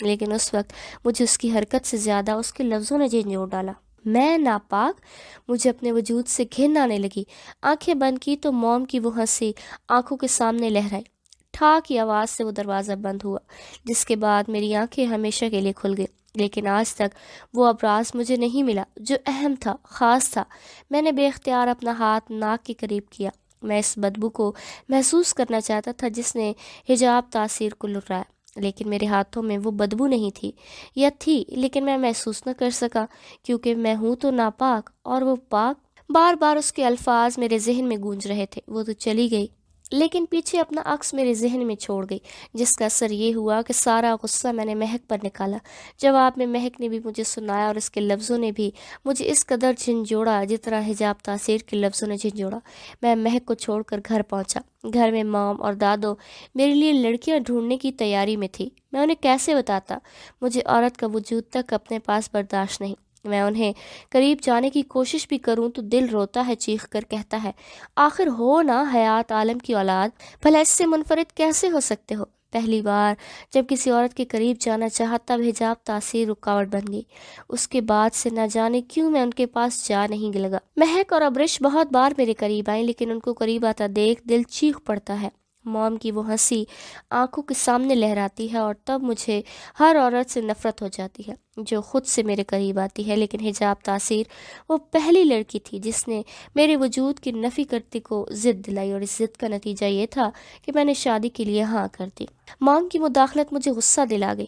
لیکن اس وقت مجھے اس کی حرکت سے زیادہ اس کے لفظوں نے جھنجھوڑ ڈالا۔ میں ناپاک، مجھے اپنے وجود سے گھن آنے لگی۔ آنکھیں بند کی تو موم کی وہ ہنسی آنکھوں کے سامنے لہرائی۔ ٹھا کی آواز سے وہ دروازہ بند ہوا، جس کے بعد میری آنکھیں ہمیشہ کے لیے کھل گئی۔ لیکن آج تک وہ ابراز مجھے نہیں ملا جو اہم تھا، خاص تھا۔ میں نے بے اختیار اپنا ہاتھ ناک کے قریب کیا۔ میں اس بدبو کو محسوس کرنا چاہتا تھا جس نے حجاب تاثیر کو لٹایا، لیکن میرے ہاتھوں میں وہ بدبو نہیں تھی، یا تھی لیکن میں محسوس نہ کر سکا، کیونکہ میں ہوں تو ناپاک اور وہ پاک۔ بار بار اس کے الفاظ میرے ذہن میں گونج رہے تھے، وہ تو چلی گئی لیکن پیچھے اپنا عکس میرے ذہن میں چھوڑ گئی، جس کا اثر یہ ہوا کہ سارا غصہ میں نے مہک پر نکالا۔ جواب میں مہک نے بھی مجھے سنایا اور اس کے لفظوں نے بھی مجھے اس قدر جھنجھوڑا جتنا حجاب تاثیر کے لفظوں نے جھنجھوڑا۔ میں مہک کو چھوڑ کر گھر پہنچا۔ گھر میں مام اور دادو میرے لیے لڑکیاں ڈھونڈنے کی تیاری میں تھی۔ میں انہیں کیسے بتاتا؟ مجھے عورت کا وجود تک اپنے پاس برداشت نہیں۔ میں انہیں قریب جانے کی کوشش بھی کروں تو دل روتا ہے، چیخ کر کہتا ہے، آخر ہو نا حیات عالم کی اولاد، بھلا اس سے منفرد کیسے ہو سکتے ہو؟ پہلی بار جب کسی عورت کے قریب جانا چاہا تب حجاب تاثیر رکاوٹ بن گئی۔ اس کے بعد سے نہ جانے کیوں میں ان کے پاس جا نہیں لگا۔ مہک اور ابرش بہت بار میرے قریب آئیں، لیکن ان کو قریب آتا دیکھ دل چیخ پڑتا ہے۔ موم کی وہ ہنسی آنکھوں کے سامنے لہراتی ہے اور تب مجھے ہر عورت سے نفرت ہو جاتی ہے جو خود سے میرے قریب آتی ہے، لیکن حجاب تاثیر وہ پہلی لڑکی تھی جس نے میرے وجود کی نفی کرتی کو ضد دلائی، اور اس ضد کا نتیجہ یہ تھا کہ میں نے شادی کے لیے ہاں کر دی۔ موم کی مداخلت مجھے غصہ دلا گئی۔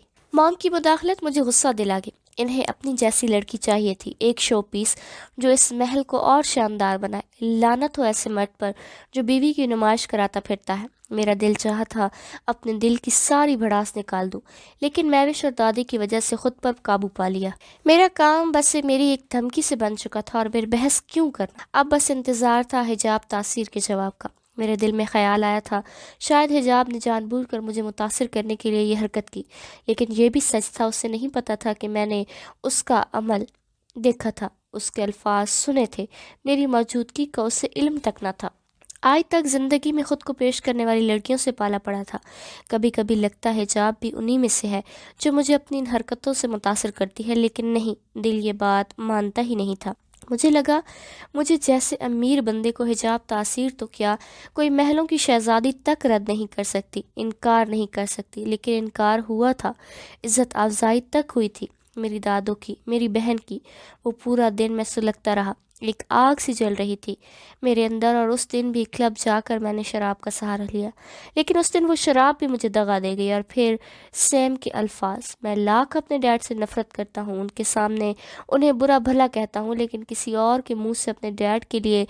انہیں اپنی جیسی لڑکی چاہیے تھی، ایک شو پیس جو اس محل کو اور شاندار بنائے۔ لعنت ہو ایسے مرد پر جو بیوی کی نمائش کراتا پھرتا ہے۔ میرا دل چاہا تھا اپنے دل کی ساری بھڑاس نکال دوں، لیکن میوش اور دادی کی وجہ سے خود پر قابو پا لیا۔ میرا کام بس میری ایک دھمکی سے بن چکا تھا، اور پھر بحث کیوں کرنا؟ اب بس انتظار تھا حجاب تاثیر کے جواب کا۔ میرے دل میں خیال آیا تھا شاید حجاب نے جان بوجھ کر مجھے متاثر کرنے کے لیے یہ حرکت کی، لیکن یہ بھی سچ تھا اسے نہیں پتہ تھا کہ میں نے اس کا عمل دیکھا تھا، اس کے الفاظ سنے تھے، میری موجودگی کا اسے علم تک نہ تھا۔ آج تک زندگی میں خود کو پیش کرنے والی لڑکیوں سے پالا پڑا تھا۔ کبھی کبھی لگتا ہے حجاب بھی انہی میں سے ہے جو مجھے اپنی ان حرکتوں سے متاثر کرتی ہے، لیکن نہیں، دل یہ بات مانتا ہی نہیں تھا۔ مجھے لگا مجھے جیسے امیر بندے کو حجاب تاثیر تو کیا کوئی محلوں کی شہزادی تک رد نہیں کر سکتی، انکار نہیں کر سکتی، لیکن انکار ہوا تھا، عزت افزائی تک ہوئی تھی میری دادوں کی، میری بہن کی۔ وہ پورا دن میں سلگتا رہا، ایک آگ سی جل رہی تھی میرے اندر، اور اس دن بھی کلب جا کر میں نے شراب کا سہارا لیا، لیکن اس دن وہ شراب بھی مجھے دغا دے گئی۔ اور پھر سیم کے الفاظ، میں لاکھ اپنے ڈیڈ سے نفرت کرتا ہوں، ان کے سامنے انہیں برا بھلا کہتا ہوں، لیکن کسی اور کے منہ سے اپنے ڈیڈ کے لیے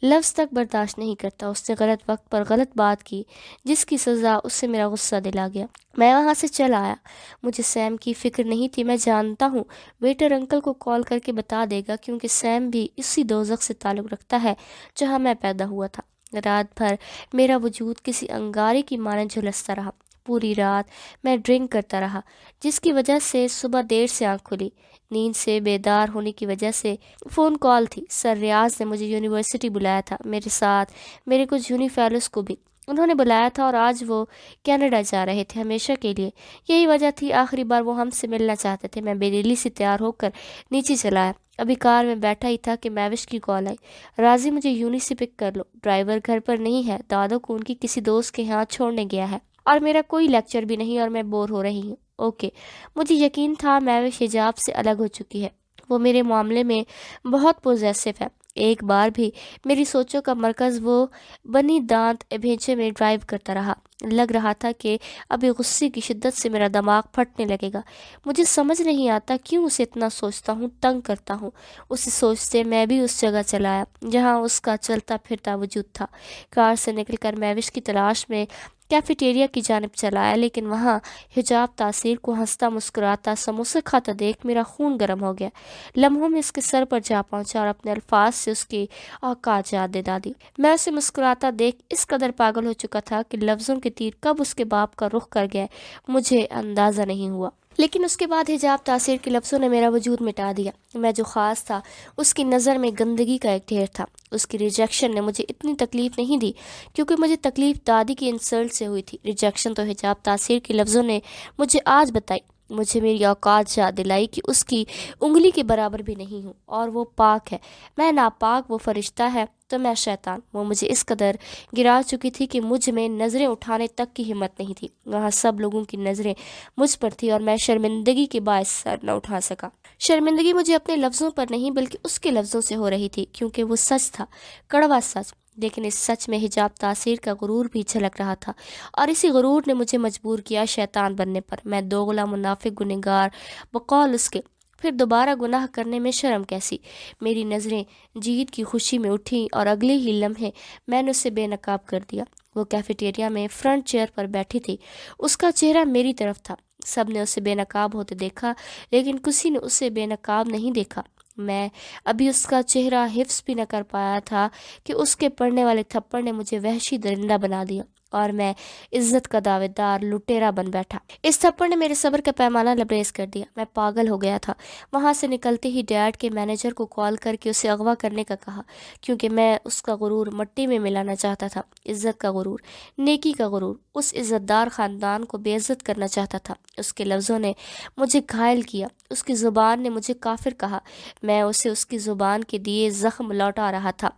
لفظ تک برداشت نہیں کرتا۔ اس نے غلط وقت پر غلط بات کی جس کی سزا اس سے میرا غصہ دلا گیا۔ میں وہاں سے چل آیا۔ مجھے سیم کی فکر نہیں تھی، میں جانتا ہوں ویٹر انکل کو کال کر کے بتا دے گا، کیونکہ سیم بھی اسی دوزخ سے تعلق رکھتا ہے جہاں میں پیدا ہوا تھا۔ رات بھر میرا وجود کسی انگارے کی مانند جھلستا رہا۔ پوری رات میں ڈرنک کرتا رہا، جس کی وجہ سے صبح دیر سے آنکھ کھلی۔ نیند سے بیدار ہونے کی وجہ سے فون کال تھی، سر ریاض نے مجھے یونیورسٹی بلایا تھا، میرے ساتھ میرے کچھ یونی فیلوز کو بھی انہوں نے بلایا تھا، اور آج وہ کینیڈا جا رہے تھے ہمیشہ کے لیے۔ یہی وجہ تھی آخری بار وہ ہم سے ملنا چاہتے تھے۔ میں بے دلی سے تیار ہو کر نیچے چلا آیا۔ ابھی کار میں بیٹھا ہی تھا کہ میوش کی کال آئی، راضی مجھے یونی سے پک کر لو، ڈرائیور گھر پر نہیں ہے، دادو کو ان کی کسی دوست کے ہاں چھوڑنے گیا ہے، اور میرا کوئی لیکچر بھی نہیں، اور میں بور ہو رہی ہوں۔ اوکے۔ مجھے یقین تھا میوش حجاب سے الگ ہو چکی ہے، وہ میرے معاملے میں بہت پوزیسو ہے۔ ایک بار بھی میری سوچوں کا مرکز وہ بنی دانت بھیجے میں ڈرائیو کرتا رہا۔ لگ رہا تھا کہ ابھی غصے کی شدت سے میرا دماغ پھٹنے لگے گا۔ مجھے سمجھ نہیں آتا کیوں اسے اتنا سوچتا ہوں، تنگ کرتا ہوں۔ اسے سوچتے میں بھی اس جگہ چلا آیا جہاں اس کا چلتا پھرتا وجود تھا۔ کار سے نکل کر میوش کی تلاش میں کیفیٹیریا کی جانب چلا آیا، لیکن وہاں حجاب تاثیر کو ہنستا مسکراتا سموسے کھاتا دیکھ میرا خون گرم ہو گیا۔ لمحوں میں اس کے سر پر جا پہنچا اور اپنے الفاظ سے اس کی اوقات یاد دلا دی۔ میں اسے مسکراتا دیکھ اس قدر پاگل ہو چکا تھا کہ لفظوں کے تیر کب اس کے باپ کا رخ کر گئے مجھے اندازہ نہیں ہوا، لیکن اس کے بعد حجاب تاثیر کے لفظوں نے میرا وجود مٹا دیا۔ میں جو خاص تھا اس کی نظر میں گندگی کا ایک ڈھیر تھا۔ اس کی ریجیکشن نے مجھے اتنی تکلیف نہیں دی کیونکہ مجھے تکلیف دادی کی انسلٹ سے ہوئی تھی، ریجیکشن تو حجاب تاثیر کے لفظوں نے مجھے آج بتائی۔ مجھے میری اوقات یاد دلائی کہ اس کی انگلی کے برابر بھی نہیں ہوں اور وہ پاک ہے، میں ناپاک، وہ فرشتہ ہے تو میں شیطان۔ وہ مجھے اس قدر گرا چکی تھی کہ مجھ میں نظریں اٹھانے تک کی ہمت نہیں تھی۔ وہاں سب لوگوں کی نظریں مجھ پر تھی اور میں شرمندگی کے باعث سر نہ اٹھا سکا۔ شرمندگی مجھے اپنے لفظوں پر نہیں بلکہ اس کے لفظوں سے ہو رہی تھی، کیونکہ وہ سچ تھا، کڑوا سچ۔ لیکن اس سچ میں حجاب تاثیر کا غرور بھی جھلک رہا تھا، اور اسی غرور نے مجھے مجبور کیا شیطان بننے پر۔ میں دوغلا منافق گنہگار بقول اس کے، پھر دوبارہ گناہ کرنے میں شرم کیسی۔ میری نظریں جیت کی خوشی میں اٹھیں اور اگلے ہی لمحے میں نے اسے بے نقاب کر دیا۔ وہ کیفیٹیریا میں فرنٹ چیئر پر بیٹھی تھی، اس کا چہرہ میری طرف تھا۔ سب نے اسے بے نقاب ہوتے دیکھا، لیکن کسی نے اسے بے نقاب نہیں دیکھا۔ میں ابھی اس کا چہرہ حفظ بھی نہ کر پایا تھا کہ اس کے پڑنے والے تھپڑ نے مجھے وحشی درندہ بنا دیا اور میں عزت کا دعوے دار لٹیرا بن بیٹھا۔ اس تھپڑ نے میرے صبر کا پیمانہ لبریز کر دیا، میں پاگل ہو گیا تھا۔ وہاں سے نکلتے ہی ڈیڈ کے مینیجر کو کال کر کے اسے اغوا کرنے کا کہا، کیونکہ میں اس کا غرور مٹی میں ملانا چاہتا تھا۔ عزت کا غرور، نیکی کا غرور، اس عزت دار خاندان کو بے عزت کرنا چاہتا تھا۔ اس کے لفظوں نے مجھے گھائل کیا، اس کی زبان نے مجھے کافر کہا۔ میں اسے اس کی زبان کے دیے زخم لوٹا رہا تھا،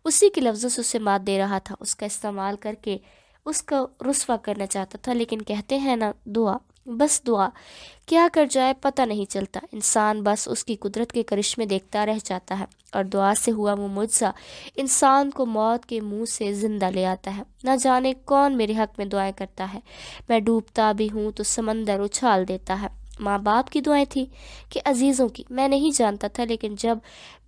اسی کے لفظوں سے اسے مات دے رہا تھا، اس کا استعمال کر کے اس کو رسوا کرنا چاہتا تھا۔ لیکن کہتے ہیں نا، دعا، بس دعا، کیا کر جائے پتہ نہیں چلتا۔ انسان بس اس کی قدرت کے کرشمے دیکھتا رہ جاتا ہے، اور دعا سے ہوا وہ معجزہ انسان کو موت کے منہ سے زندہ لے آتا ہے۔ نہ جانے کون میرے حق میں دعائیں کرتا ہے، میں ڈوبتا بھی ہوں تو سمندر اچھال دیتا ہے۔ ماں باپ کی دعائیں تھی کہ عزیزوں کی، میں نہیں جانتا تھا، لیکن جب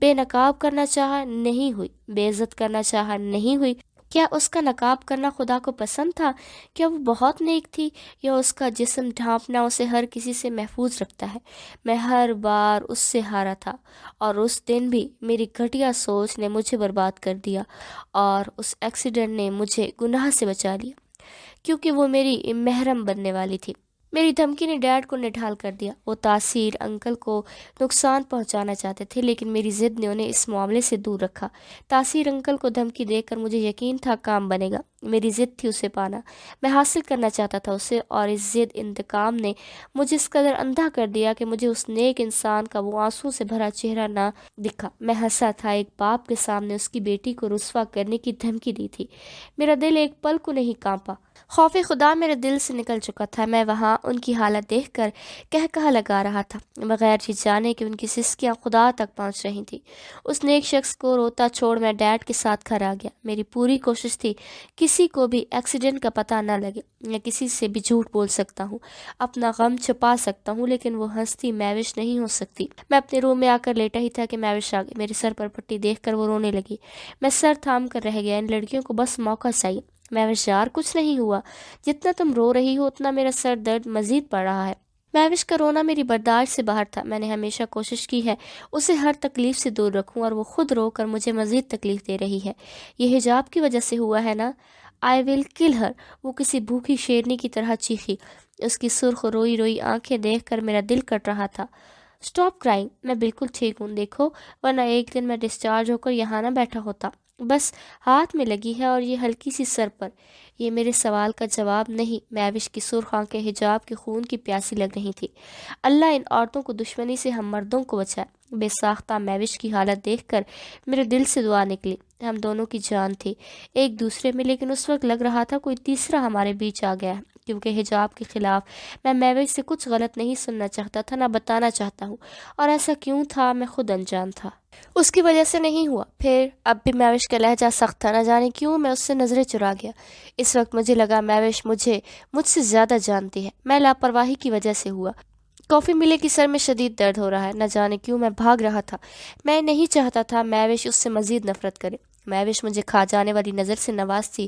بے نقاب کرنا چاہا نہیں ہوئی، بے عزت کرنا چاہا نہیں ہوئی۔ کیا اس کا نقاب کرنا خدا کو پسند تھا؟ کیا وہ بہت نیک تھی، یا اس کا جسم ڈھانپنا اسے ہر کسی سے محفوظ رکھتا ہے؟ میں ہر بار اس سے ہارا تھا، اور اس دن بھی میری گھٹیا سوچ نے مجھے برباد کر دیا، اور اس ایکسیڈنٹ نے مجھے گناہ سے بچا لیا، کیونکہ وہ میری محرم بننے والی تھی۔ میری دھمکی نے ڈیڈ کو نڈھال کر دیا۔ وہ تاثیر انکل کو نقصان پہنچانا چاہتے تھے، لیکن میری ضد نے انہیں اس معاملے سے دور رکھا۔ تاثیر انکل کو دھمکی دے کر مجھے یقین تھا کام بنے گا۔ میری ضد تھی اسے پانا، میں حاصل کرنا چاہتا تھا اسے، اور اس ضد انتقام نے مجھے اس قدر اندھا کر دیا کہ مجھے اس نیک انسان کا وہ آنسو سے بھرا چہرہ نہ دکھا۔ میں ہنسا تھا، ایک باپ کے سامنے اس کی بیٹی کو رسوا کرنے کی دھمکی دی تھی۔ میرا دل ایک پل کو نہیں کانپا، خوف خدا میرے دل سے نکل چکا تھا۔ میں وہاں ان کی حالت دیکھ کر کہا لگا رہا تھا، بغیر یہ جانے کہ ان کی سسکیاں خدا تک پہنچ رہی تھیں۔ اس نیک شخص کو روتا چھوڑ میں ڈیڈ کے ساتھ گھر آ گیا۔ میری پوری کوشش تھی کسی کو بھی ایکسیڈنٹ کا پتہ نہ لگے، میں کسی سے بھی جھوٹ بول سکتا ہوں، اپنا غم چھپا سکتا ہوں، لیکن وہ ہستی میوش نہیں ہو سکتی۔ میں اپنے روم میں آ کر لیٹا ہی تھا کہ میوش آ گئی۔ میرے سر پر پٹی دیکھ کر وہ رونے لگی۔ میں سر تھام کر رہ گیا، ان لڑکیوں کو بس موقع چاہیے۔ میوش یار، کچھ نہیں ہوا، جتنا تم رو رہی ہو اتنا میرا سر درد مزید بڑھ رہا ہے۔ میوش کا رونا میری برداشت سے باہر تھا۔ میں نے ہمیشہ کوشش کی ہے اسے ہر تکلیف سے دور رکھوں، اور وہ خود رو کر مجھے مزید تکلیف دے رہی ہے۔ یہ حجاب کی وجہ سے ہوا ہے نا؟ آئی ول کل ہر، وہ کسی بھوکی شیرنی کی طرح چیخی۔ اس کی سرخ روئی روئی آنکھیں دیکھ کر میرا دل کٹ رہا تھا۔ اسٹاپ کرائنگ، میں بالکل ٹھیک ہوں، دیکھو، ورنہ ایک دن میں ڈسچارج ہو کر یہاں نہ بیٹھا ہوتا۔ بس ہاتھ میں لگی ہے، اور یہ ہلکی سی سر پر۔ یہ میرے سوال کا جواب نہیں۔ میوش کی سرخ آنکھیں حجاب کے خون کی پیاسی لگ رہی تھی۔ اللہ ان عورتوں کو دشمنی سے ہم مردوں کو بچائے۔ بے ساختہ میوش کی حالت دیکھ کر میرے دل سے دعا نکلی۔ ہم دونوں کی جان تھی ایک دوسرے میں، لیکن اس وقت لگ رہا تھا کوئی تیسرا ہمارے بیچ آ گیا ہے، کیونکہ حجاب کے خلاف میں میوش سے کچھ غلط نہیں سننا چاہتا تھا، نہ بتانا چاہتا ہوں، اور ایسا کیوں تھا میں خود انجان تھا۔ اس کی وجہ سے نہیں ہوا۔ پھر اب بھی میوش کا لہجہ سخت تھا، نہ جانے کیوں میں اس سے نظریں چرا گیا۔ اس وقت مجھے لگا میوش مجھ سے زیادہ جانتی ہے۔ میں لاپرواہی کی وجہ سے ہوا۔ کافی ملے کہ سر میں شدید درد ہو رہا ہے، نہ جانے کیوں میں بھاگ رہا تھا۔ میں نہیں چاہتا تھا میوش اس سے مزید نفرت کرے۔ میوش مجھے کھا جانے والی نظر سے نوازتی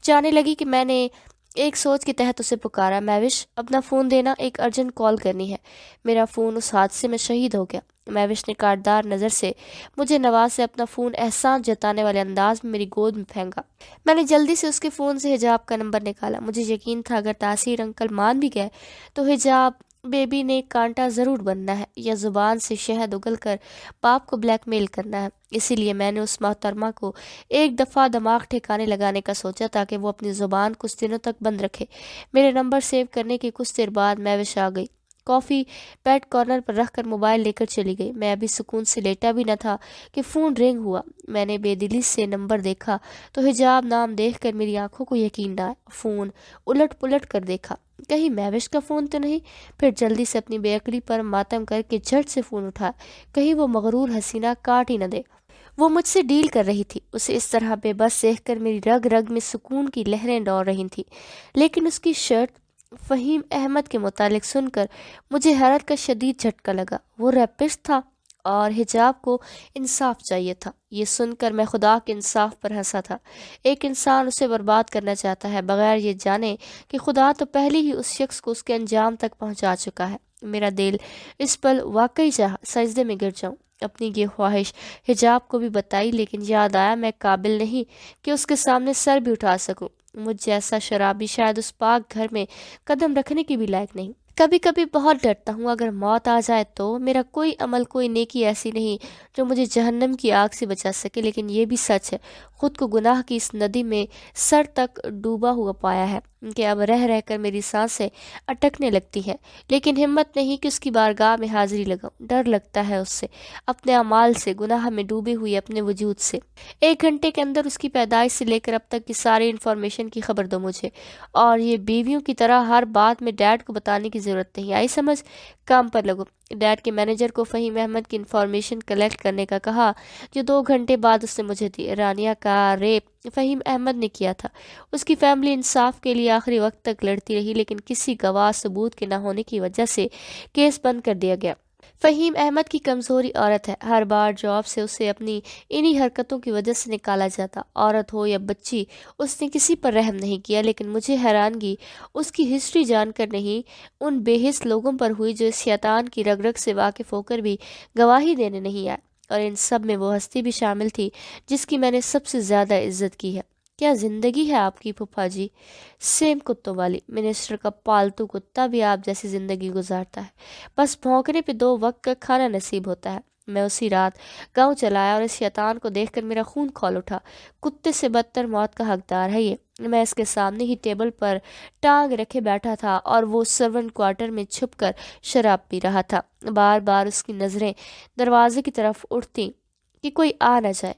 جانے لگی کہ میں نے ایک سوچ کے تحت اسے پکارا، میوش اپنا فون دینا، ایک ارجنٹ کال کرنی ہے۔ میرا فون اس حادثے میں شہید ہو گیا۔ میوش نے کاٹدار نظر سے مجھے نواز سے اپنا فون احسان جتانے والے انداز میں میری گود میں پھینکا۔ میں نے جلدی سے اس کے فون سے حجاب کا نمبر نکالا۔ مجھے یقین تھا اگر تاثیر انکل مان بھی گئے تو حجاب بیبی نے کانٹا ضرور بننا ہے، یا زبان سے شہد اگل کر باپ کو بلیک میل کرنا ہے۔ اسی لیے میں نے اس محترمہ کو ایک دفعہ دماغ ٹھکانے لگانے کا سوچا، تاکہ وہ اپنی زبان کچھ دنوں تک بند رکھے۔ میرے نمبر سیو کرنے کے کچھ دیر بعد میوش آ گئی۔ کافی بیڈ کارنر پر رکھ کر موبائل لے کر چلی گئی۔ میں ابھی سکون سے لیٹا بھی نہ تھا کہ فون رنگ ہوا۔ میں نے بے دلی سے نمبر دیکھا تو حجاب نام دیکھ کر میری آنکھوں کو یقین نہ آیا۔ فون الٹ پلٹ کر دیکھا، کہیں مہوش کا فون تو نہیں؟ پھر جلدی سے اپنی بے عقلی پر ماتم کر کے جھٹ سے فون اٹھا، کہیں وہ مغرور حسینہ کاٹ ہی نہ دے۔ وہ مجھ سے ڈیل کر رہی تھی۔ اسے اس طرح بے بس دیکھ کر میری رگ رگ میں سکون کی لہریں دوڑ رہی تھیں، لیکن اس کی شرط فہیم احمد کے متعلق سن کر مجھے حیرت کا شدید جھٹکا لگا۔ وہ ریپسٹ تھا اور حجاب کو انصاف چاہیے تھا۔ یہ سن کر میں خدا کے انصاف پر ہنسا تھا۔ ایک انسان اسے برباد کرنا چاہتا ہے بغیر یہ جانے کہ خدا تو پہلے ہی اس شخص کو اس کے انجام تک پہنچا چکا ہے۔ میرا دل اس پل واقعی چاہا سجدے میں گر جاؤں، اپنی یہ خواہش حجاب کو بھی بتائی، لیکن یاد آیا میں قابل نہیں کہ اس کے سامنے سر بھی اٹھا سکوں۔ مجھ جیسا شرابی شاید اس پاک گھر میں قدم رکھنے کی بھی لائق نہیں۔ کبھی کبھی بہت ڈرتا ہوں اگر موت آ جائے تو۔ میرا کوئی عمل کوئی نیکی ایسی نہیں جو مجھے جہنم کی آگ سے بچا سکے، لیکن یہ بھی سچ ہے خود کو گناہ کی اس ندی میں سر تک ڈوبا ہوا پایا ہے کہ اب رہ رہ کر میری سانسیں اٹکنے لگتی ہیں، لیکن ہمت نہیں کہ اس کی بارگاہ میں حاضری لگاؤں۔ ڈر لگتا ہے اس سے، اپنے اعمال سے، گناہ میں ڈوبے ہوئے اپنے وجود سے۔ 1 گھنٹے کے اندر اس کی پیدائش سے لے کر اب تک کی ساری انفارمیشن کی خبر دو مجھے، اور یہ بیویوں کی طرح ہر بات میں ڈیڈ کو بتانے کی ضرورت نہیں۔ آئی سمجھ؟ کام پر لگو۔ ڈیڈ کے مینیجر کو فہیم احمد کی انفارمیشن کلیکٹ کرنے کا کہا، جو 2 گھنٹے بعد اس نے مجھے دی۔ رانیہ کا ریپ فہیم احمد نے کیا تھا۔ اس کی فیملی انصاف کے لیے آخری وقت تک لڑتی رہی، لیکن کسی گواہ ثبوت کے نہ ہونے کی وجہ سے کیس بند کر دیا گیا۔ فہیم احمد کی کمزوری عورت ہے، ہر بار جاب سے اسے اپنی انہی حرکتوں کی وجہ سے نکالا جاتا، عورت ہو یا بچی، اس نے کسی پر رحم نہیں کیا۔ لیکن مجھے حیرانگی اس کی ہسٹری جان کر نہیں، ان بے حس لوگوں پر ہوئی جو اس شیطان کی رگ رگ سے واقف ہو کر بھی گواہی دینے نہیں آئے، اور ان سب میں وہ ہستی بھی شامل تھی جس کی میں نے سب سے زیادہ عزت کی ہے۔ کیا زندگی ہے آپ کی پھپھا جی؟ سیم کتوں والی۔ منسٹر کا پالتو کتا بھی آپ جیسی زندگی گزارتا ہے، بس بھونکنے پہ 2 وقت کا کھانا نصیب ہوتا ہے۔ میں اسی رات گاؤں چلایا اور اس شیطان کو دیکھ کر میرا خون کھول اٹھا۔ کتے سے بدتر موت کا حقدار ہے یہ۔ میں اس کے سامنے ہی ٹیبل پر ٹانگ رکھے بیٹھا تھا اور وہ سرونٹ کوارٹر میں چھپ کر شراب پی رہا تھا۔ بار بار اس کی نظریں دروازے کی طرف اٹھتی کہ کوئی آ نہ جائے۔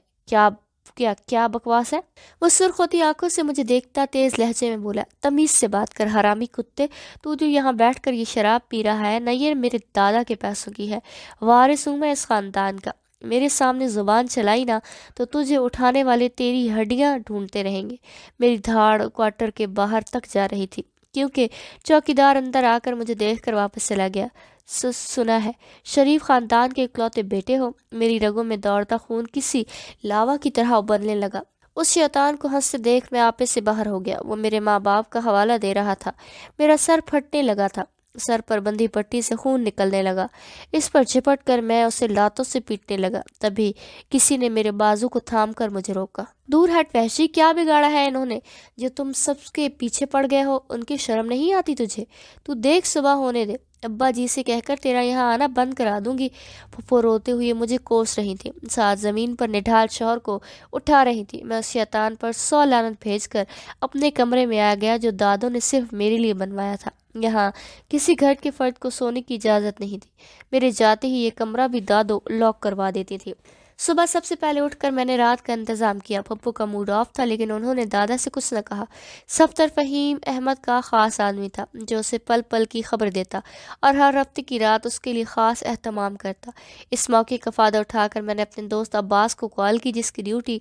کیا بکواس ہے؟ وہ سرخ ہوتی آنکھوں سے مجھے دیکھتا تیز لہجے میں بولا، تمیز سے بات کر حرامی کتے، تو جو یہاں بیٹھ کر یہ شراب پی رہا ہے نہ یہ میرے دادا کے پیسوں کی ہے، وارث ہوں میں اس خاندان کا۔ میرے سامنے زبان چلائی نا تو تجھے اٹھانے والے تیری ہڈیاں ڈھونڈتے رہیں گے۔ میری دھاڑ کوارٹر کے باہر تک جا رہی تھی کیونکہ چوکیدار اندر آ کر مجھے دیکھ کر واپس چلا گیا۔ سنا ہے شریف خاندان کے اکلوتے بیٹے ہو؟ میری رگوں میں دوڑتا خون کسی لاوا کی طرح ابلنے لگا۔ اس شیطان کو ہنستے دیکھ میں آپے سے باہر ہو گیا۔ وہ میرے ماں باپ کا حوالہ دے رہا تھا۔ میرا سر پھٹنے لگا تھا، سر پر بندھی پٹی سے خون نکلنے لگا۔ اس پر جھپٹ کر میں اسے لاتوں سے پیٹنے لگا، تبھی کسی نے میرے بازو کو تھام کر مجھے روکا۔ دور ہٹ وحشی، کیا بگاڑا ہے انہوں نے جو تم سب کے پیچھے پڑ گئے ہو؟ ان کی شرم نہیں آتی تجھے؟ تو دیکھ صبح ہونے دے، ابا جی سے کہہ کر تیرا یہاں آنا بند کرا دوں گی۔ پھپھو روتے ہوئے مجھے کوس رہی تھی، ساتھ زمین پر نڈھال شوہر کو اٹھا رہی تھی۔ میں اس شیطان پر 100 لعنت بھیج کر اپنے کمرے میں آ گیا جو دادوں نے صرف میرے لیے بنوایا تھا۔ یہاں کسی گھر کے فرد کو سونے کی اجازت نہیں تھی۔ میرے جاتے ہی یہ کمرہ بھی دادو لاک کروا دیتی تھی۔ صبح سب سے پہلے اٹھ کر میں نے رات کا انتظام کیا۔ پھپھو کا موڈ آف تھا لیکن انہوں نے دادا سے کچھ نہ کہا۔ صفدر فہیم احمد کا خاص آدمی تھا جو اسے پل پل کی خبر دیتا اور ہر ہفتے کی رات اس کے لیے خاص اہتمام کرتا۔ اس موقع کا فائدہ اٹھا کر میں نے اپنے دوست عباس کو کال کی جس کی ڈیوٹی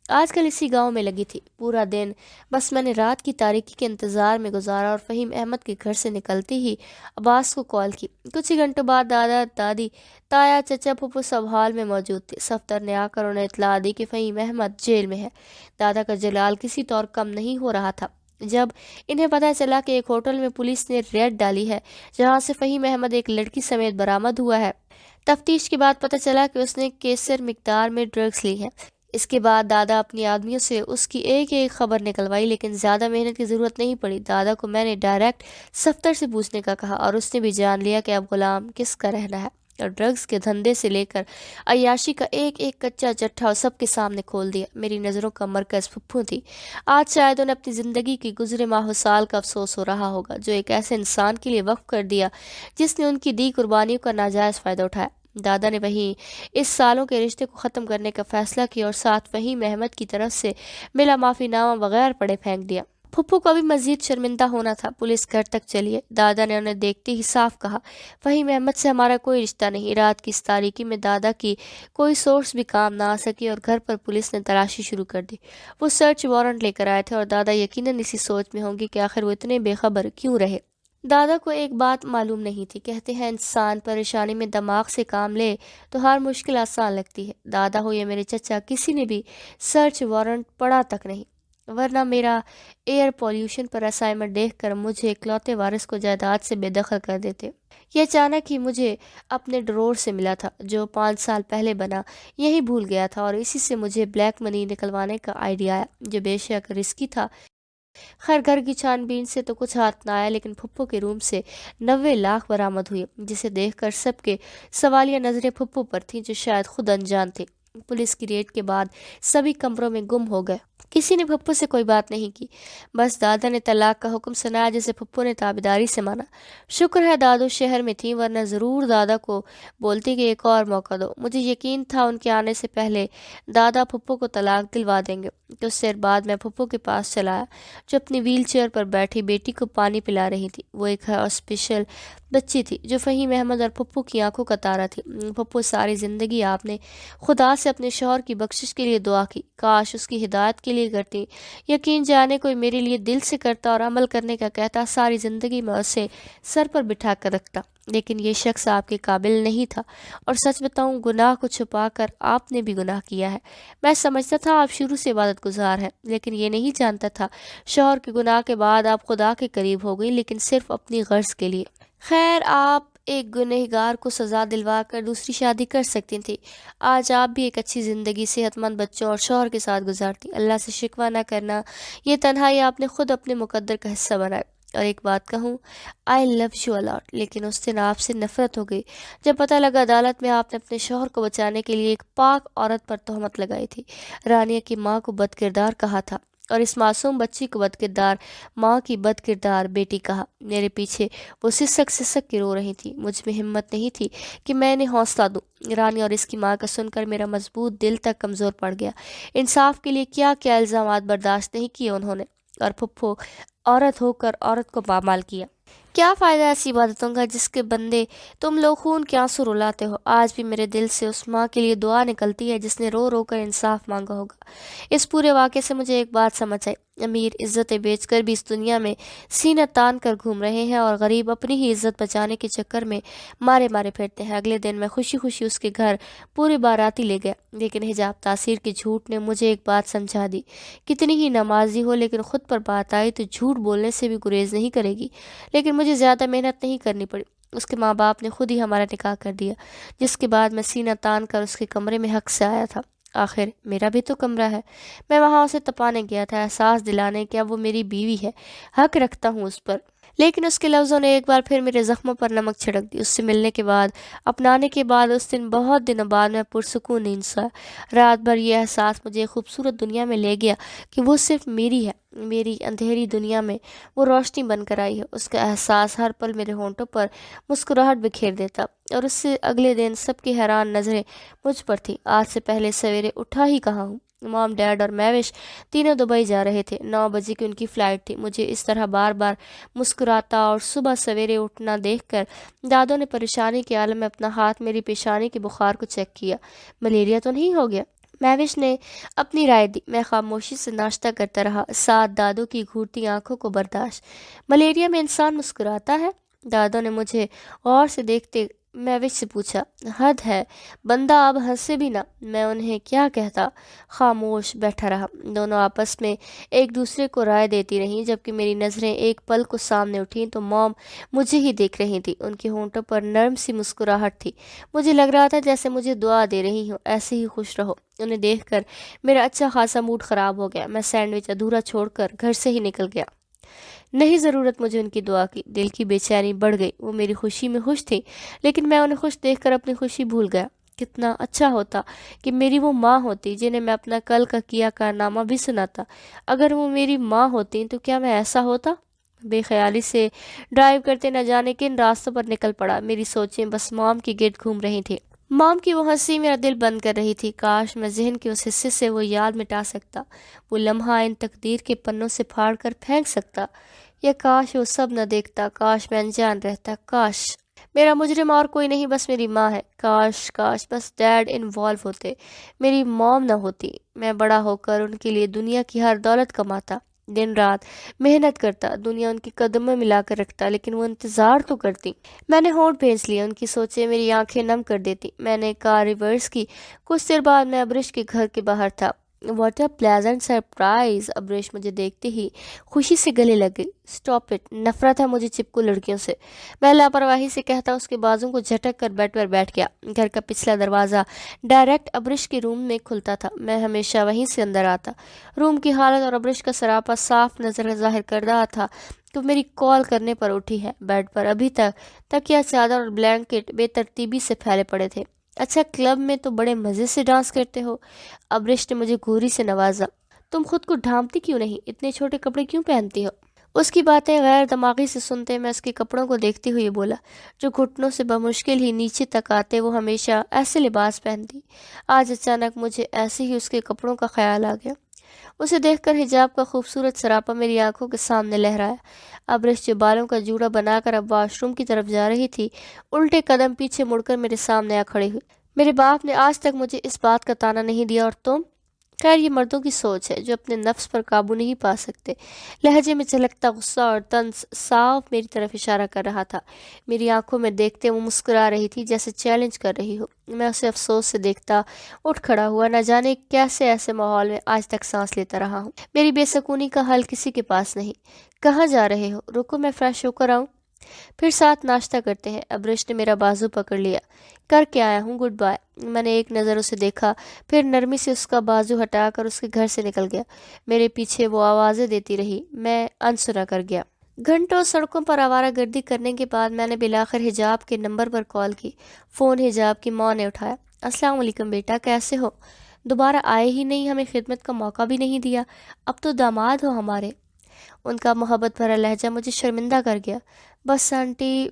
آج کل اسی گاؤں میں لگی تھی۔ پورا دن بس میں نے رات کی تاریکی کے انتظار میں گزارا اور فہیم احمد کے گھر سے نکلتے ہی عباس کو کال کی۔ کچھ ہی گھنٹوں بعد دادا دادی تایا چچا پھپھو سب ہال میں موجود تھے۔ صفدر نے آ کر انہیں اطلاع دی کہ فہیم احمد جیل میں ہے۔ دادا کا جلال کسی طور کم نہیں ہو رہا تھا جب انہیں پتہ چلا کہ ایک ہوٹل میں پولیس نے ریڈ ڈالی ہے جہاں سے فہیم احمد ایک لڑکی سمیت برآمد ہوا ہے۔ تفتیش کے بعد پتہ چلا کہ اس نے کیسر مقدار میں ڈرگز لی ہیں۔ اس کے بعد دادا اپنی آدمیوں سے اس کی ایک ایک خبر نکلوائی، لیکن زیادہ محنت کی ضرورت نہیں پڑی۔ دادا کو میں نے ڈائریکٹ صفدر سے پوچھنے کا کہا اور اس نے بھی جان لیا کہ اب غلام کس کا رہنا ہے۔ اور ڈرگز کے دھندے سے لے کر عیاشی کا ایک ایک کچا چٹھا سب کے سامنے کھول دیا۔ میری نظروں کا مرکز پھپھو تھی۔ آج شاید انہیں اپنی زندگی کی گزرے ماہ و سال کا افسوس ہو رہا ہوگا جو ایک ایسے انسان کے لیے وقف کر دیا جس نے ان کی دی قربانیوں کا ناجائز فائدہ اٹھایا۔ دادا نے وہیں اس سالوں کے رشتے کو ختم کرنے کا فیصلہ کیا اور ساتھ وہیں محمد کی طرف سے ملا معافی نامہ بغیر پڑھے پھینک دیا۔ پھپھو کو ابھی مزید شرمندہ ہونا تھا۔ پولیس گھر تک چلی ہے۔ دادا نے انہیں دیکھتے ہی صاف کہا، وہیں محمد سے ہمارا کوئی رشتہ نہیں۔ رات کی اس تاریکی میں دادا کی کوئی سورس بھی کام نہ آ سکی اور گھر پر پولیس نے تلاشی شروع کر دی۔ وہ سرچ وارنٹ لے کر آئے تھے اور دادا یقیناً اسی سوچ میں ہوں گے کہ آخر وہ اتنے بے خبر کیوں رہے۔ دادا کو ایک بات معلوم نہیں تھی، کہتے ہیں انسان پریشانی میں دماغ سے کام لے تو ہر مشکل آسان لگتی ہے۔ دادا ہو یا میرے چچا، کسی نے بھی سرچ وارنٹ پڑھا تک نہیں، ورنہ میرا ایئر پولیوشن پر اسائنمنٹ دیکھ کر مجھے اکلوتے وارث کو جائیداد سے بے دخل کر دیتے۔ یہ اچانک ہی مجھے اپنے ڈرور سے ملا تھا جو 5 سال پہلے بنا، یہی بھول گیا تھا اور اسی سے مجھے بلیک منی نکلوانے کا آئیڈیا آیا جو بے شک رسکی تھا۔ خیر گھر کی چھان بین سے تو کچھ ہاتھ نہ آیا، لیکن پھپھو کے روم سے 90 لاکھ برآمد ہوئے جسے دیکھ کر سب کے سوالیہ نظریں پھپھو پر تھیں جو شاید خود انجان تھے۔ پولیس کی ریڈ کے بعد سبھی کمروں میں گم ہو گئے۔ کسی نے پھپھو سے کوئی بات نہیں کی، بس دادا نے طلاق کا حکم سنایا جسے پھپھو نے تابیداری سے مانا۔ شکر ہے دادو شہر میں تھیں، ورنہ ضرور دادا کو بولتی کہ ایک اور موقع دو۔ مجھے یقین تھا ان کے آنے سے پہلے دادا پھپھو کو طلاق دلوا دیں گے۔ کچھ دیر بعد میں پھپھو کے پاس چلا آیا جو اپنی ویل چیئر پر بیٹھی بیٹی کو پانی پلا رہی تھی۔ وہ ایک اسپیشل بچی تھی جو فہیم احمد اور پھپھو کی آنکھوں کا تارا تھی۔ پھپھو ساری زندگی آپ نے خدا سے اپنے شوہر کی بخشش کے لیے دعا کی، کاش اس کی ہدایت کے لیے کرتی۔ یقین جانے کوئی میرے لیے دل سے کرتا اور عمل کرنے کا کہتا، ساری زندگی میں اسے سر پر بٹھا کر رکھتا، لیکن یہ شخص آپ کے قابل نہیں تھا۔ اور سچ بتاؤں، گناہ کو چھپا کر آپ نے بھی گناہ کیا ہے۔ میں سمجھتا تھا آپ شروع سے عبادت گزار ہیں، لیکن یہ نہیں جانتا تھا شوہر کے گناہ کے بعد آپ خدا کے قریب ہو گئی، لیکن صرف اپنی غرض کے لیے۔ خیر آپ ایک گنہگار کو سزا دلوا کر دوسری شادی کر سکتی تھی۔ آج آپ بھی ایک اچھی زندگی صحت مند بچوں اور شوہر کے ساتھ گزارتی۔ اللہ سے شکوہ نہ کرنا، یہ تنہائی آپ نے خود اپنے مقدر کا حصہ بنائی۔ اور ایک بات کہوں، آئی لو یو الاٹ، لیکن اس دن آپ سے نفرت ہو گئی جب پتہ لگا عدالت میں آپ نے اپنے شوہر کو بچانے کے لیے ایک پاک عورت پر تہمت لگائی تھی۔ رانیہ کی ماں کو بد کردار کہا تھا اور اس معصوم بچی کو بد کردار ماں کی بد کردار بیٹی کہا۔ میرے پیچھے وہ سسک سسک کے رو رہی تھی۔ مجھ میں ہمت نہیں تھی کہ میں انہیں حوصلہ دوں۔ رانی اور اس کی ماں کا سن کر میرا مضبوط دل تک کمزور پڑ گیا۔ انصاف کے لیے کیا کیا الزامات برداشت نہیں کیے انہوں نے، اور پھپھو عورت ہو کر عورت کو پامال کیا۔ کیا فائدہ ایسی عبادتوں کا جس کے بندے تم لوگ خون کے آنسو رلاتے ہو۔ آج بھی میرے دل سے اس ماں کے لیے دعا نکلتی ہے جس نے رو رو کر انصاف مانگا ہوگا۔ اس پورے واقعے سے مجھے ایک بات سمجھ آئی، امیر عزتیں بیچ کر بھی اس دنیا میں سینہ تان کر گھوم رہے ہیں اور غریب اپنی ہی عزت بچانے کے چکر میں مارے مارے پھرتے ہیں۔ اگلے دن میں خوشی خوشی اس کے گھر پورے باراتی لے گیا، لیکن حجاب تاثیر کے جھوٹ نے مجھے ایک بات سمجھا دی، کتنی ہی نمازی ہو لیکن خود پر بات آئی تو جھوٹ بولنے سے بھی گریز نہیں کرے گی۔ لیکن مجھے زیادہ محنت نہیں کرنی پڑی، اس کے ماں باپ نے خود ہی ہمارا نکاح کر دیا، جس کے بعد میں سینہ تان کر اس کے کمرے میں حق سے آیا تھا۔ آخر میرا بھی تو کمرہ ہے۔ میں وہاں اسے تپانے گیا تھا، احساس دلانے کہ اب وہ میری بیوی ہے، حق رکھتا ہوں اس پر۔ لیکن اس کے لفظوں نے ایک بار پھر میرے زخموں پر نمک چھڑک دی۔ اس سے ملنے کے بعد، اپنانے کے بعد، اس دن بہت دنوں بعد میں پرسکون نیند سویا۔ رات بھر یہ احساس مجھے ایک خوبصورت دنیا میں لے گیا کہ وہ صرف میری ہے، میری اندھیری دنیا میں وہ روشنی بن کر آئی ہے۔ اس کا احساس ہر پل میرے ہونٹوں پر مسکراہٹ بکھیر دیتا، اور اس سے اگلے دن سب کی حیران نظریں مجھ پر تھی۔ آج سے پہلے سویرے اٹھا ہی کہاں ہوں۔ مام، ڈیڈ اور میوش تینوں دبئی جا رہے تھے، 9 بجے کی ان کی فلائٹ تھی۔ مجھے اس طرح بار بار مسکراتا اور صبح سویرے اٹھنا دیکھ کر دادوں نے پریشانی کے عالم میں اپنا ہاتھ میری پیشانی کے بخار کو چیک کیا۔ ملیریا تو نہیں ہو گیا؟ میوش نے اپنی رائے دی۔ میں خاموشی سے ناشتہ کرتا رہا، ساتھ دادوں کی گھورتی آنکھوں کو برداشت۔ ملیریا میں انسان مسکراتا ہے؟ دادوں نے مجھے غور سے دیکھتے میوش سے پوچھا۔ حد ہے، بندہ اب ہنسے بھی نہ۔ میں انہیں کیا کہتا، خاموش بیٹھا رہا۔ دونوں آپس میں ایک دوسرے کو رائے دیتی رہیں، جبکہ میری نظریں ایک پل کو سامنے اٹھیں تو موم مجھے ہی دیکھ رہی تھی۔ ان کے ہونٹوں پر نرم سی مسکراہٹ تھی، مجھے لگ رہا تھا جیسے مجھے دعا دے رہی ہوں، ایسے ہی خوش رہو۔ انہیں دیکھ کر میرا اچھا خاصا موڈ خراب ہو گیا۔ میں سینڈوچ ادھورا چھوڑ کر گھر سے ہی نکل گیا۔ نہیں ضرورت مجھے ان کی دعا کی۔ دل کی بے چینی بڑھ گئی۔ وہ میری خوشی میں خوش تھی، لیکن میں انہیں خوش دیکھ کر اپنی خوشی بھول گیا۔ کتنا اچھا ہوتا کہ میری وہ ماں ہوتی جنہیں میں اپنا کل کا کیا کارنامہ بھی سناتا۔ اگر وہ میری ماں ہوتی تو کیا میں ایسا ہوتا؟ بے خیالی سے ڈرائیو کرتے نہ جانے کن راستوں پر نکل پڑا۔ میری سوچیں بس مام کی گرد گھوم رہی تھی۔ مام کی وہ ہنسی میرا دل بند کر رہی تھی۔ کاش میں ذہن کے اس حصے سے وہ یاد مٹا سکتا، وہ لمحہ ان تقدیر کے پنوں سے پھاڑ کر پھینک سکتا، یا کاش وہ سب نہ دیکھتا، کاش میں انجان رہتا، کاش میرا مجرم اور کوئی نہیں بس میری ماں ہے۔ کاش کاش بس ڈیڈ انوالو ہوتے، میری موم نہ ہوتی، میں بڑا ہو کر ان کے لیے دنیا کی ہر دولت کماتا، دن رات محنت کرتا، دنیا ان کے قدم میں ملا کر رکھتا، لیکن وہ انتظار تو کرتی۔ میں نے ہونٹ بھینچ لیا، ان کی سوچیں میری آنکھیں نم کر دیتی۔ میں نے کار ریورس کی۔ کچھ دیر بعد میں ابرش کے گھر کے باہر تھا۔ What a pleasant surprise! Abrish مجھے دیکھتے ہی خوشی سے گلے لگ گئی۔ Stop it! نفرت ہے مجھے چپکو لڑکیوں سے، میں لاپرواہی سے کہتا اس کے بازوں کو جھٹک کر بیڈ پر بیٹھ گیا۔ گھر کا پچھلا دروازہ ڈائریکٹ ابرش کے روم میں کھلتا تھا۔ میں ہمیشہ وہیں سے اندر آتا۔ روم کی حالت اور ابرش کا سراپا صاف نظر ظاہر کر رہا تھا کہ میری کال کرنے پر اٹھی ہے۔ بیڈ پر ابھی تک تکیہ چادر اور بلینکٹ بے ترتیبی سے پھیلے پڑے تھے۔ اچھا، کلب میں تو بڑے مزے سے ڈانس کرتے ہو، ابرش نے مجھے گھوری سے نوازا۔ تم خود کو ڈھانپتی کیوں نہیں؟ اتنے چھوٹے کپڑے کیوں پہنتی ہو؟ اس کی باتیں غیر دماغی سے سنتے میں اس کے کپڑوں کو دیکھتے ہوئے بولا، جو گھٹنوں سے بمشکل ہی نیچے تک آتے۔ وہ ہمیشہ ایسے لباس پہنتی، آج اچانک مجھے ایسے ہی اس کے کپڑوں کا خیال آ گیا۔ اسے دیکھ کر حجاب کا خوبصورت سراپا میری آنکھوں کے سامنے لہرایا۔ ابرش جو بالوں کا جوڑا بنا کر اب واش روم کی طرف جا رہی تھی، الٹے قدم پیچھے مڑ کر میرے سامنے آ کھڑی ہوئی۔ میرے باپ نے آج تک مجھے اس بات کا طعنہ نہیں دیا، اور تم؟ خیر یہ مردوں کی سوچ ہے جو اپنے نفس پر قابو نہیں پا سکتے۔ لہجے میں جھلکتا غصہ اور طنز صاف میری طرف اشارہ کر رہا تھا۔ میری آنکھوں میں دیکھتے وہ مسکرا رہی تھی جیسے چیلنج کر رہی ہو۔ میں اسے افسوس سے دیکھتا اٹھ کھڑا ہوا۔ نہ جانے کیسے ایسے ماحول میں آج تک سانس لیتا رہا ہوں۔ میری بے سکونی کا حل کسی کے پاس نہیں۔ کہاں جا رہے ہو؟ رکو میں فریش ہو کر آؤں، پھر ساتھ ناشتہ کرتے ہیں۔ ابرش نے میرا بازو پکڑ لیا۔ کر کے آیا ہوں، گڈ بائے۔ میں نے ایک نظر اسے دیکھا، پھر نرمی سے اس کا بازو ہٹا کر اس کے گھر سے نکل گیا۔ میرے پیچھے وہ آوازیں دیتی رہی، میں انسنا کر گیا۔ گھنٹوں سڑکوں پر آوارہ گردی کرنے کے بعد میں نے بالآخر حجاب کے نمبر پر کال کی۔ فون حجاب کی ماں نے اٹھایا۔ السلام علیکم بیٹا، کیسے ہو؟ دوبارہ آئے ہی نہیں، ہمیں خدمت کا موقع بھی نہیں دیا، اب تو داماد ہو ہمارے۔ ان کا محبت بھرا لہجہ مجھے شرمندہ کر گیا۔ بس آنٹی۔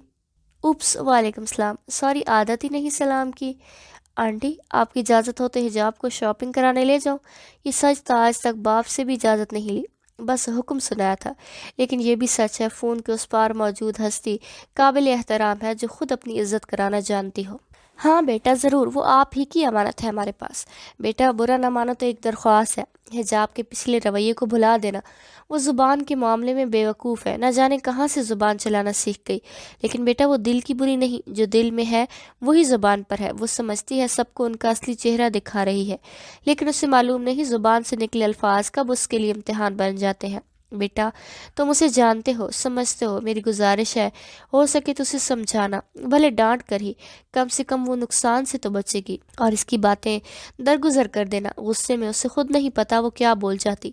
اوپس، وعلیکم السلام، سوری عادت ہی نہیں سلام کی۔ آنٹی آپ کی اجازت ہو تو حجاب کو شاپنگ کرانے لے جاؤں؟ یہ سچ تھا، آج تک باپ سے بھی اجازت نہیں لی، بس حکم سنایا تھا۔ لیکن یہ بھی سچ ہے، فون کے اس پار موجود ہستی قابل احترام ہے جو خود اپنی عزت کرانا جانتی ہو۔ ہاں بیٹا ضرور، وہ آپ ہی کی امانت ہے ہمارے پاس۔ بیٹا برا نہ مانو تو ایک درخواست ہے، حجاب کے پچھلے رویے کو بھلا دینا۔ وہ زبان کے معاملے میں بے وقوف ہے، نہ جانے کہاں سے زبان چلانا سیکھ گئی، لیکن بیٹا وہ دل کی بری نہیں، جو دل میں ہے وہی زبان پر ہے۔ وہ سمجھتی ہے سب کو ان کا اصلی چہرہ دکھا رہی ہے، لیکن اسے معلوم نہیں زبان سے نکلے الفاظ کب اس کے لیے امتحان بن جاتے ہیں۔ بیٹا تم اسے جانتے ہو، سمجھتے ہو، میری گزارش ہے ہو سکے تو اسے سمجھانا، بھلے ڈانٹ کر ہی، کم سے کم وہ نقصان سے تو بچے گی، اور اس کی باتیں درگزر کر دینا۔ غصے میں اسے خود نہیں پتا وہ کیا بول جاتی۔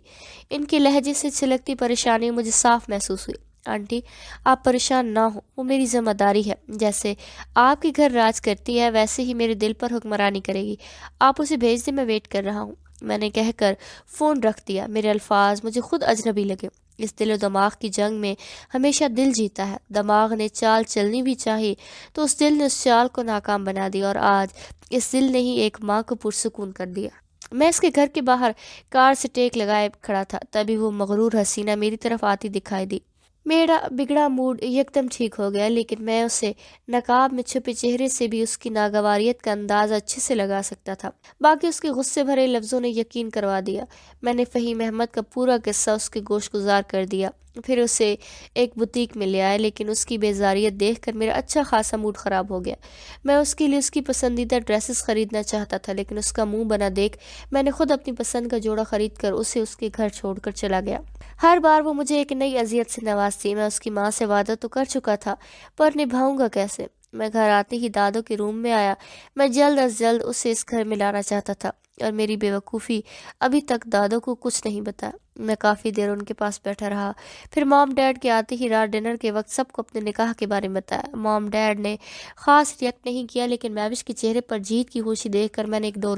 ان کے لہجے سے چھلکتی پریشانی مجھے صاف محسوس ہوئی۔ آنٹی آپ پریشان نہ ہو، وہ میری ذمہ داری ہے، جیسے آپ کے گھر راج کرتی ہے ویسے ہی میرے دل پر حکمرانی کرے گی۔ آپ اسے بھیج دیں، میں ویٹ کر رہا ہوں۔ میں نے کہہ کر فون رکھ دیا۔ میرے الفاظ مجھے خود اجنبی لگے۔ اس دل و دماغ کی جنگ میں ہمیشہ دل جیتا ہے۔ دماغ نے چال چلنی بھی چاہی تو اس دل نے اس چال کو ناکام بنا دیا، اور آج اس دل نے ہی ایک ماں کو پرسکون کر دیا۔ میں اس کے گھر کے باہر کار سے ٹیک لگائے کھڑا تھا، تبھی وہ مغرور حسینہ میری طرف آتی دکھائی دی۔ میرا بگڑا موڈ یکدم ٹھیک ہو گیا، لیکن میں اسے نقاب میں چھپے چہرے سے بھی اس کی ناگواریت کا اندازہ اچھے سے لگا سکتا تھا۔ باقی اس کے غصے بھرے لفظوں نے یقین کروا دیا۔ میں نے فہیم احمد کا پورا قصہ اس کے گوش گزار کر دیا، پھر اسے ایک بوتیک میں لے آئے، لیکن اس کی بیزاریت دیکھ کر میرا اچھا خاصا موڈ خراب ہو گیا۔ میں اس کے لیے اس کی پسندیدہ ڈریسز خریدنا چاہتا تھا، لیکن اس کا منہ بنا دیکھ میں نے خود اپنی پسند کا جوڑا خرید کر اسے اس کے گھر چھوڑ کر چلا گیا۔ ہر بار وہ مجھے ایک نئی اذیت سے نوازتی۔ میں اس کی ماں سے وعدہ تو کر چکا تھا، پر نبھاؤں گا کیسے؟ میں گھر آتے ہی دادو کے روم میں آیا۔ میں جلد از جلد اسے اس گھر میں لانا چاہتا تھا۔ اور میری بیوقوفی ابھی تک دادوں کو کچھ نہیں بتایا۔ میں کافی دیر ان کے پاس بیٹھا رہا، پھر مام ڈیڈ کے آتے ہی رات ڈنر کے وقت سب کو اپنے نکاح کے بارے میں بتایا۔ مام ڈیڈ نے خاص ریئیکٹ نہیں کیا، لیکن مہوش کے چہرے پر جیت کی خوشی دیکھ کر میں نے اگنور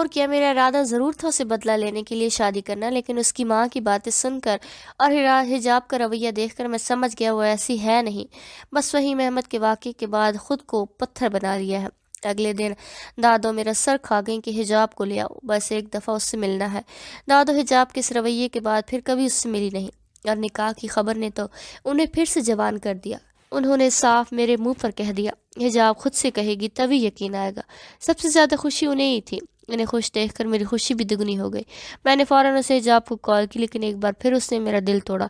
کیا۔ میرا ارادہ ضرور تھا اسے بدلہ لینے کے لیے شادی کرنا، لیکن اس کی ماں کی باتیں سن کر اور حجاب کا رویہ دیکھ کر میں سمجھ گیا وہ ایسی ہے نہیں، بس وہی احمد کے واقعے کے بعد خود کو پتھر بنا لیا ہے۔ اگلے دن دادو میرا سر کھا گئیں کہ حجاب کو لے آؤ، بس ایک دفعہ اس سے ملنا ہے۔ دادو حجاب کے اس رویے کے بعد پھر کبھی اس سے ملی نہیں، اور نکاح کی خبر نے تو انہیں پھر سے جوان کر دیا۔ انہوں نے صاف میرے منہ پر کہہ دیا، حجاب خود سے کہے گی تبھی یقین آئے گا۔ سب سے زیادہ خوشی انہیں ہی تھی۔ انہیں خوش دیکھ کر میری خوشی بھی دگنی ہو گئی۔ میں نے فوراً اسے حجاب کو کال کی، لیکن ایک بار پھر اس نے میرا دل توڑا۔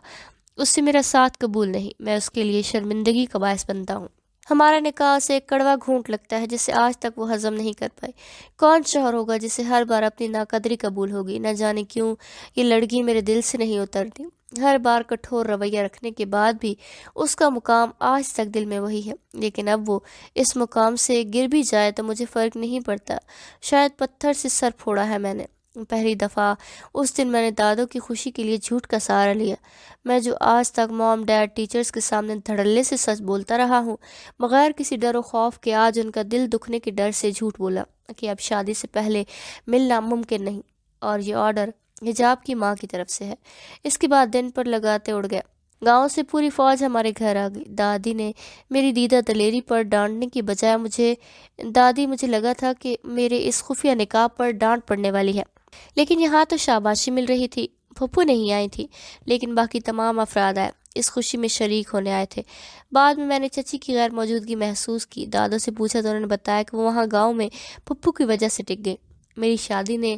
اس سے میرا ساتھ قبول نہیں، میں اس کے لیے شرمندگی کا باعث بنتا ہوں۔ ہمارا نکاح اسے ایک کڑوا گھونٹ لگتا ہے جسے آج تک وہ ہضم نہیں کر پائی۔ کون شوہر ہوگا جسے ہر بار اپنی ناقدری قبول ہوگی؟ نہ جانے کیوں یہ لڑکی میرے دل سے نہیں اترتی۔ ہر بار کٹھور رویہ رکھنے کے بعد بھی اس کا مقام آج تک دل میں وہی ہے، لیکن اب وہ اس مقام سے گر بھی جائے تو مجھے فرق نہیں پڑتا۔ شاید پتھر سے سر پھوڑا ہے میں نے۔ پہلی دفعہ اس دن میں نے دادوں کی خوشی کے لیے جھوٹ کا سہارا لیا۔ میں جو آج تک مام ڈیڈ ٹیچرز کے سامنے دھڑلے سے سچ بولتا رہا ہوں، بغیر کسی ڈر و خوف کے، آج ان کا دل دکھنے کے ڈر سے جھوٹ بولا کہ اب شادی سے پہلے ملنا ممکن نہیں، اور یہ آرڈر حجاب کی ماں کی طرف سے ہے۔ اس کے بعد دن پر لگاتے اڑ گیا۔ گاؤں سے پوری فوج ہمارے گھر آ گئی۔ دادی نے میری دیدہ دلیری پر ڈانٹنے کی بجائے مجھے لگا تھا کہ میرے اس خفیہ نکاح پر ڈانٹ پڑنے والی ہے، لیکن یہاں تو شاباشی مل رہی تھی۔ پھپھو نہیں آئی تھی، لیکن باقی تمام افراد آئے، اس خوشی میں شریک ہونے آئے تھے۔ بعد میں نے چچی کی غیر موجودگی محسوس کی۔ دادوں سے پوچھا تو انہوں نے بتایا کہ وہ وہاں گاؤں میں پھپھو کی وجہ سے ٹک گئی۔ میری شادی نے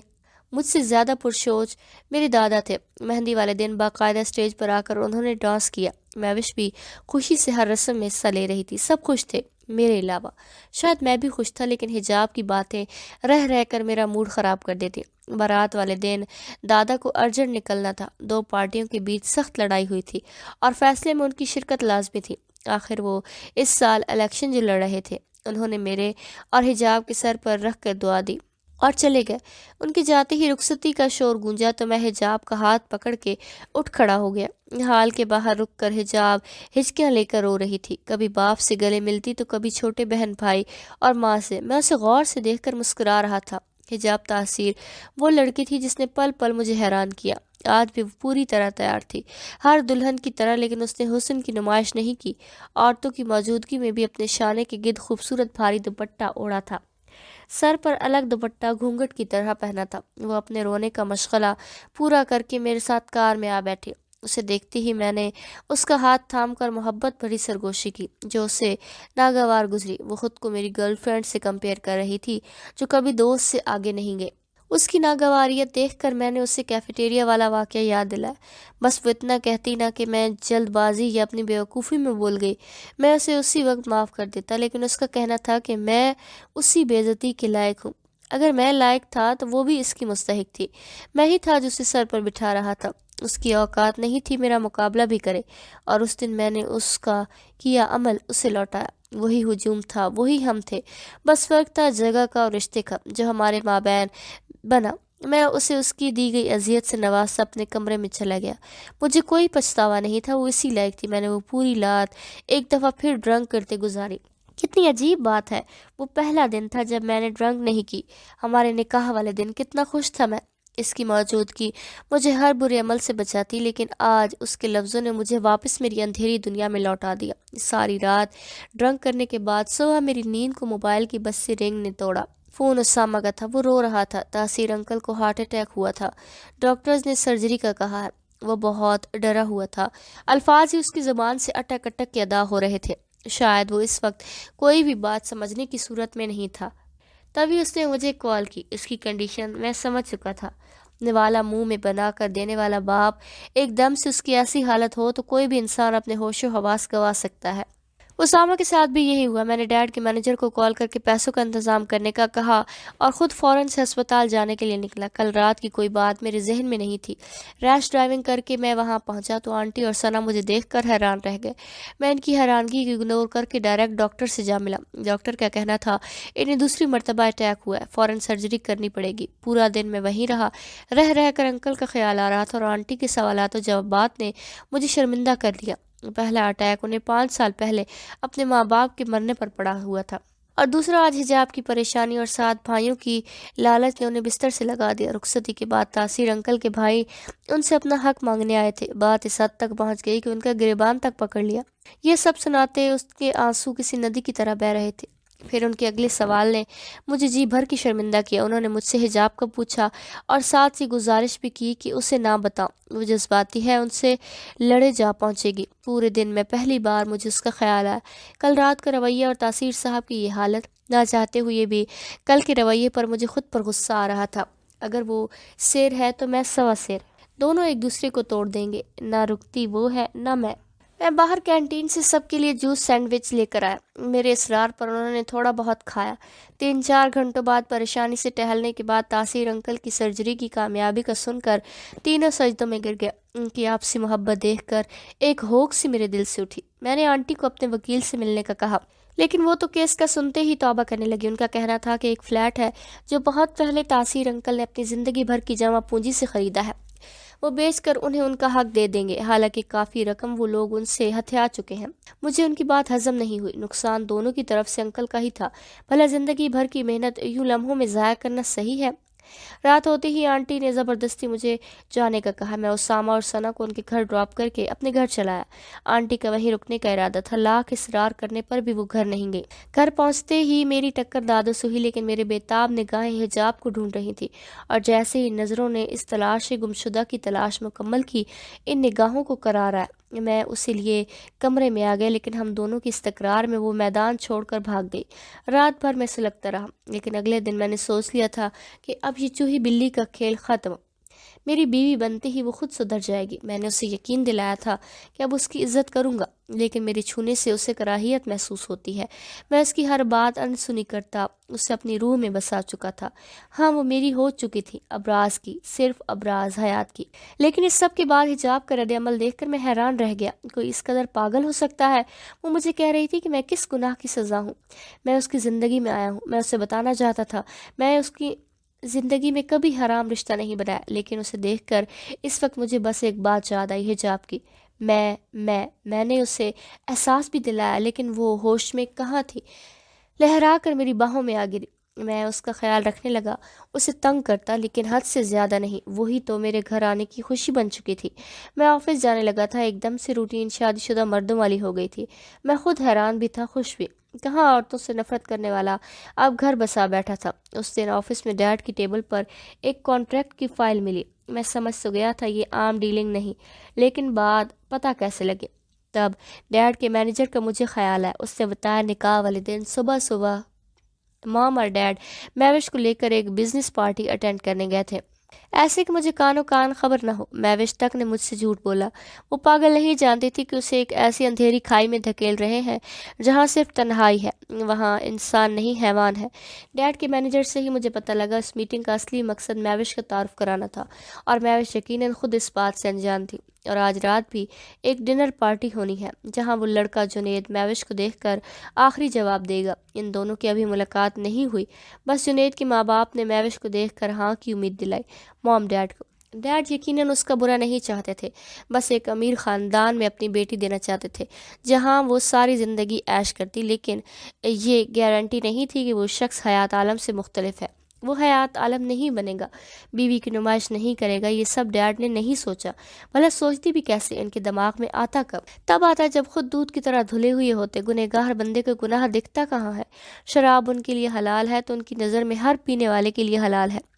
مجھ سے زیادہ پرشوچ میرے دادا تھے۔ مہندی والے دن باقاعدہ اسٹیج پر آ کر انہوں نے ڈانس کیا۔ مہوش بھی خوشی سے ہر رسم میں حصہ لے رہی تھی۔ سب خوش تھے میرے علاوہ۔ شاید میں بھی خوش تھا، لیکن حجاب کی باتیں رہ رہ کر میرا موڈ خراب کر دیتی۔ بارات والے دن دادا کو ارجنٹ نکلنا تھا۔ دو پارٹیوں کے بیچ سخت لڑائی ہوئی تھی اور فیصلے میں ان کی شرکت لازمی تھی۔ آخر وہ اس سال الیکشن جو لڑ رہے تھے، انہوں نے میرے اور حجاب کے سر پر رکھ کر دعا دی اور چلے گئے۔ ان کے جاتے ہی رخصتی کا شور گونجا تو میں حجاب کا ہاتھ پکڑ کے اٹھ کھڑا ہو گیا۔ ہال کے باہر رک کر حجاب ہچکیاں لے کر رو رہی تھی، کبھی باپ سے گلے ملتی تو کبھی چھوٹے بہن بھائی اور ماں سے۔ میں اسے غور سے دیکھ کر مسکرا رہا تھا۔ حجاب تاثیر وہ لڑکی تھی جس نے پل پل مجھے حیران کیا۔ آج بھی وہ پوری طرح تیار تھی، ہر دلہن کی طرح، لیکن اس نے حسن کی نمائش نہیں کی۔ عورتوں کی موجودگی میں بھی اپنے شانے کے گرد خوبصورت بھاری دوپٹہ اوڑھا تھا، سر پر الگ دوپٹہ گھونگھٹ کی طرح پہنا تھا۔ وہ اپنے رونے کا مشغلہ پورا کر کے میرے ساتھ کار میں آ بیٹھی۔ اسے دیکھتے ہی میں نے اس کا ہاتھ تھام کر محبت بھری سرگوشی کی جو اسے ناگوار گزری۔ وہ خود کو میری گرل فرینڈ سے کمپیئر کر رہی تھی جو کبھی دوست سے آگے نہیں گئے۔ اس کی ناگواریت دیکھ کر میں نے اسے کیفیٹیریا والا واقعہ یاد دلایا۔ بس وہ اتنا کہتی نہ کہ میں جلد بازی یا اپنی بیوقوفی میں بول گئی۔ میں اسے اسی وقت معاف کر دیتا، لیکن اس کا کہنا تھا کہ میں اسی بے عزتی کے لائق ہوں۔ اگر میں لائق تھا تو وہ بھی اس کی مستحق تھی۔ میں ہی تھا جو اسے سر پر بٹھا رہا تھا۔ اس کی اوقات نہیں تھی میرا مقابلہ بھی کرے، اور اس دن میں نے اس کا کیا عمل اسے لوٹایا۔ وہی ہجوم تھا، وہی ہم تھے، بس فرق تھا جگہ کا اور رشتے کا جو ہمارے مابین بنا۔ میں اسے اس کی دی گئی اذیت سے نوازا اپنے کمرے میں چلا گیا۔ مجھے کوئی پچھتاوا نہیں تھا، وہ اسی لائق تھی۔ میں نے وہ پوری رات ایک دفعہ پھر ڈرنک کرتے گزاری۔ کتنی عجیب بات ہے، وہ پہلا دن تھا جب میں نے ڈرنک نہیں کی۔ ہمارے نکاح والے دن کتنا خوش تھا میں۔ اس کی موجودگی مجھے ہر برے عمل سے بچاتی، لیکن آج اس کے لفظوں نے مجھے واپس میری اندھیری دنیا میں لوٹا دیا۔ ساری رات ڈرنک کرنے کے بعد صبح میری نیند کو موبائل کی بس سے رنگ نے توڑا۔ فون اسامہ کا تھا، وہ رو رہا تھا۔ تاثیر انکل کو ہارٹ اٹیک ہوا تھا، ڈاکٹرز نے سرجری کا کہا ہے۔ وہ بہت ڈرا ہوا تھا، الفاظ ہی اس کی زبان سے اٹک اٹک کے ادا ہو رہے تھے۔ شاید وہ اس وقت کوئی بھی بات سمجھنے کی صورت میں نہیں تھا۔ تبھی اس نے مجھے کال کی۔ اس کی کنڈیشن میں سمجھ چکا تھا۔ نوالا منہ میں بنا کر دینے والا باپ ایک دم سے اس کی ایسی حالت ہو تو کوئی بھی انسان اپنے ہوش و حواس گوا سکتا ہے۔ اسامہ کے ساتھ بھی یہی ہوا۔ میں نے ڈیڈ کے مینیجر کو کال کر کے پیسوں کا انتظام کرنے کا کہا اور خود فوراً سے ہسپتال جانے کے لیے نکلا۔ کل رات کی کوئی بات میرے ذہن میں نہیں تھی۔ ریش ڈرائیونگ کر کے میں وہاں پہنچا تو آنٹی اور ثنا مجھے دیکھ کر حیران رہ گئے۔ میں ان کی حیرانگی کو اگنور کر کے ڈائریکٹ ڈاکٹر سے جا ملا۔ ڈاکٹر کا کہنا تھا انہیں دوسری مرتبہ اٹیک ہوا ہے، فوراً سرجری کرنی پڑے گی۔ پورا دن میں وہیں رہا، رہ کر انکل کا خیال آ رہا تھا اور آنٹی کے سوالات و جوابات نے مجھے شرمندہ کر دیا۔ پہلا اٹیک انہیں 5 سال پہلے اپنے ماں باپ کے مرنے پر پڑا ہوا تھا، اور دوسرا آج حجاب کی پریشانی اور 7 بھائیوں کی لالچ نے انہیں بستر سے لگا دیا۔ رخصتی کے بعد تاثیر انکل کے بھائی ان سے اپنا حق مانگنے آئے تھے۔ بات اس حد تک پہنچ گئی کہ ان کا گریبان تک پکڑ لیا۔ یہ سب سناتے اس کے آنسو کسی ندی کی طرح بہہ رہے تھے۔ پھر ان کے اگلے سوال نے مجھے جی بھر کی شرمندہ کیا۔ انہوں نے مجھ سے حجاب کا پوچھا اور ساتھ ہی گزارش بھی کی کہ اسے نہ بتاؤں، وہ جذباتی ہے، ان سے لڑے جا پہنچے گی۔ پورے دن میں پہلی بار مجھے اس کا خیال آیا۔ کل رات کا رویہ اور تاثیر صاحب کی یہ حالت، نہ چاہتے ہوئے بھی کل کے رویے پر مجھے خود پر غصہ آ رہا تھا۔ اگر وہ شیر ہے تو میں سوا شیر، دونوں ایک دوسرے کو توڑ دیں گے۔ نہ رکتی وہ ہے نہ میں باہر کینٹین سے سب کے لیے جوس سینڈوچ لے کر آیا۔ میرے اصرار پر انہوں نے تھوڑا بہت کھایا۔ 3-4 گھنٹوں بعد پریشانی سے ٹہلنے کے بعد تاثیر انکل کی سرجری کی کامیابی کا سن کر تینوں سجدوں میں گر گیا۔ ان کی آپسی محبت دیکھ کر ایک ہوک سی میرے دل سے اٹھی۔ میں نے آنٹی کو اپنے وکیل سے ملنے کا کہا، لیکن وہ تو کیس کا سنتے ہی توبہ کرنے لگی۔ ان کا کہنا تھا کہ ایک فلیٹ ہے جو بہت پہلے تاثیر انکل نے اپنی زندگی بھر کی جمع پونجی سے خریدا ہے، وہ بیچ کر انہیں ان کا حق دے دیں گے، حالانکہ کافی رقم وہ لوگ ان سے ہتھیا چکے ہیں۔ مجھے ان کی بات ہضم نہیں ہوئی۔ نقصان دونوں کی طرف سے انکل کا ہی تھا۔ بھلا زندگی بھر کی محنت یوں لمحوں میں ضائع کرنا صحیح ہے؟ رات ہوتے ہی آنٹی نے زبردستی مجھے جانے کا کہا۔ میں اسامہ اور ثنا کو ان کے گھر ڈراپ کر کے اپنے گھر چلایا۔ آنٹی کا وہیں رکنے کا ارادہ تھا، لاکھ اصرار کرنے پر بھی وہ گھر نہیں گئی۔ گھر پہنچتے ہی میری ٹکر دادو سے ہوئی، لیکن میرے بےتاب نگاہیں حجاب کو ڈھونڈ رہی تھی، اور جیسے ہی نظروں نے اس تلاش گمشدہ کی تلاش مکمل کی، ان نگاہوں کو قرار آیا۔ میں اسی لیے کمرے میں آ گیا، لیکن ہم دونوں کی اس تکرار میں وہ میدان چھوڑ کر بھاگ گئی۔ رات بھر میں سلگتا رہا، لیکن اگلے دن میں نے سوچ لیا تھا کہ اب یہ چوہی بلی کا کھیل ختم۔ میری بیوی بنتے ہی وہ خود سدھر جائے گی۔ میں نے اسے یقین دلایا تھا کہ اب اس کی عزت کروں گا، لیکن میرے چھونے سے اسے کراہیت محسوس ہوتی ہے۔ میں اس کی ہر بات انسنی کرتا اسے اپنی روح میں بسا چکا تھا۔ ہاں، وہ میری ہو چکی تھی، ابراز کی، صرف ابراز حیات کی۔ لیکن اس سب کے بعد حجاب کا رد عمل دیکھ کر میں حیران رہ گیا۔ کوئی اس قدر پاگل ہو سکتا ہے؟ وہ مجھے کہہ رہی تھی کہ میں کس گناہ کی سزا ہوں۔ میں اس کی زندگی میں آیا ہوں، میں اسے بتانا چاہتا تھا میں اس کی زندگی میں کبھی حرام رشتہ نہیں بنایا، لیکن اسے دیکھ کر اس وقت مجھے بس ایک بات یاد آئی، حجاب کی۔ میں نے اسے احساس بھی دلایا، لیکن وہ ہوش میں کہاں تھی، لہرا کر میری باہوں میں آ گری۔ میں اس کا خیال رکھنے لگا، اسے تنگ کرتا، لیکن حد سے زیادہ نہیں۔ وہی تو میرے گھر آنے کی خوشی بن چکی تھی۔ میں آفس جانے لگا تھا، ایک دم سے روٹین شادی شدہ مردوں والی ہو گئی تھی۔ میں خود حیران بھی تھا، خوش بھی۔ کہاں عورتوں سے نفرت کرنے والا اب گھر بسا بیٹھا تھا۔ اس دن آفس میں ڈیڈ کی ٹیبل پر ایک کانٹریکٹ کی فائل ملی۔ میں سمجھ تو گیا تھا یہ عام ڈیلنگ نہیں، لیکن بعد پتہ کیسے لگے؟ تب ڈیڈ کے مینیجر کا مجھے خیال آیا۔ اس نے بتایا نکاح والے دن صبح مام اور ڈیڈ میوش کو لے کر ایک بزنس پارٹی اٹینڈ کرنے گئے تھے، ایسے کہ مجھے کانوں کان خبر نہ ہو۔ میوش تک نے مجھ سے جھوٹ بولا۔ وہ پاگل نہیں جانتی تھی کہ اسے ایک ایسی اندھیری کھائی میں دھکیل رہے ہیں جہاں صرف تنہائی ہے، وہاں انسان نہیں حیوان ہے۔ ڈیڈ کے مینیجر سے ہی مجھے پتہ لگا اس میٹنگ کا اصلی مقصد میوش کا تعارف کرانا تھا، اور میوش یقیناً خود اس بات سے انجان تھی۔ اور آج رات بھی ایک ڈنر پارٹی ہونی ہے جہاں وہ لڑکا جنید میوش کو دیکھ کر آخری جواب دے گا۔ ان دونوں کی ابھی ملاقات نہیں ہوئی، بس جنید کے ماں باپ نے میوش کو دیکھ کر ہاں کی امید دلائی، مام ڈیڈ کو۔ ڈیڈ یقیناً اس کا برا نہیں چاہتے تھے، بس ایک امیر خاندان میں اپنی بیٹی دینا چاہتے تھے جہاں وہ ساری زندگی عیش کرتی، لیکن یہ گارنٹی نہیں تھی کہ وہ شخص حیات عالم سے مختلف ہے۔ وہ حیات عالم نہیں بنے گا، بیوی کی نمائش نہیں کرے گا۔ یہ سب ڈیڈ نے نہیں سوچا، بھلا سوچتی بھی کیسے؟ ان کے دماغ میں آتا کب؟ تب آتا جب خود دودھ کی طرح دھلے ہوئے ہوتے۔ گنہگار بندے کو گناہ دکھتا کہاں ہے؟ شراب ان کے لیے حلال ہے تو ان کی نظر میں ہر پینے والے کے لیے حلال ہے۔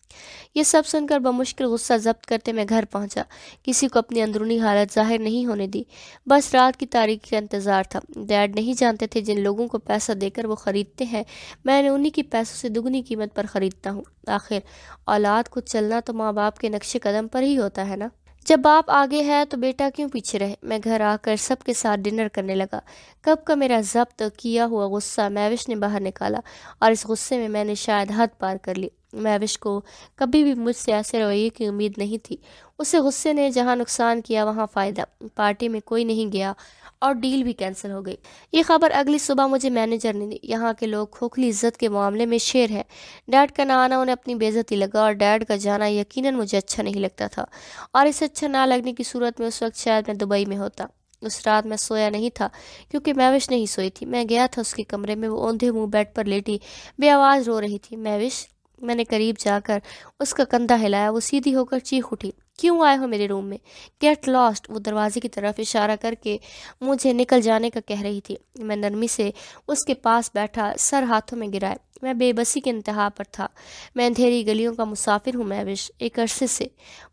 یہ سب سن کر بمشکل غصہ ضبط کرتے میں گھر پہنچا، کسی کو اپنی اندرونی حالت ظاہر نہیں ہونے دی، بس رات کی تاریکی کا انتظار تھا۔ ڈیڈ نہیں جانتے تھے جن لوگوں کو پیسہ دے کر وہ خریدتے ہیں، میں نے انہی کی پیسوں سے دگنی قیمت پر خریدتا ہوں۔ آخر اولاد کو چلنا تو ماں باپ کے نقش قدم پر ہی ہوتا ہے نا۔ جب باپ آگے ہے تو بیٹا کیوں پیچھے رہے؟ میں گھر آ کر سب کے ساتھ ڈنر کرنے لگا۔ کب کا میرا ضبط کیا ہوا غصہ مہوش نے باہر نکالا، اور اس غصے میں میں نے شاید حد پار کر لی۔ مہوش کو کبھی بھی مجھ سے ایسے رویے کی امید نہیں تھی۔ اسے غصے نے جہاں نقصان کیا وہاں فائدہ۔ پارٹی میں کوئی نہیں گیا اور ڈیل بھی کینسل ہو گئی۔ یہ خبر اگلی صبح مجھے مینیجر نے دی۔ یہاں کے لوگ کھوکھلی عزت کے معاملے میں شیر ہے۔ ڈیڈ کا نہ آنا انہیں اپنی بے عزتی لگا، اور ڈیڈ کا جانا یقیناً مجھے اچھا نہیں لگتا تھا، اور اسے اچھا نہ لگنے کی صورت میں اس وقت شاید میں دبئی میں ہوتا۔ اس رات میں سویا نہیں تھا کیونکہ مہوش نہیں سوئی تھی۔ میں گیا تھا اس کے کمرے میں، وہ اوندھے منہ بیڈ پر لیٹی بے آواز رو رہی تھی۔ مہوش، میں نے قریب جا کر اس کا کندھا ہلایا۔ وہ سیدھی ہو کر چیخ اٹھی، کیوں آئے ہو میرے روم میں؟ Get lost! وہ دروازے کی طرف اشارہ کر کے مجھے نکل جانے کا کہہ رہی تھی۔ میں نرمی سے اس کے پاس بیٹھا، سر ہاتھوں میں گرائے۔ میں بے بسی کے انتہا پر تھا۔ میں اندھیری گلیوں کا مسافر ہوں مہوش، ایک عرصے سے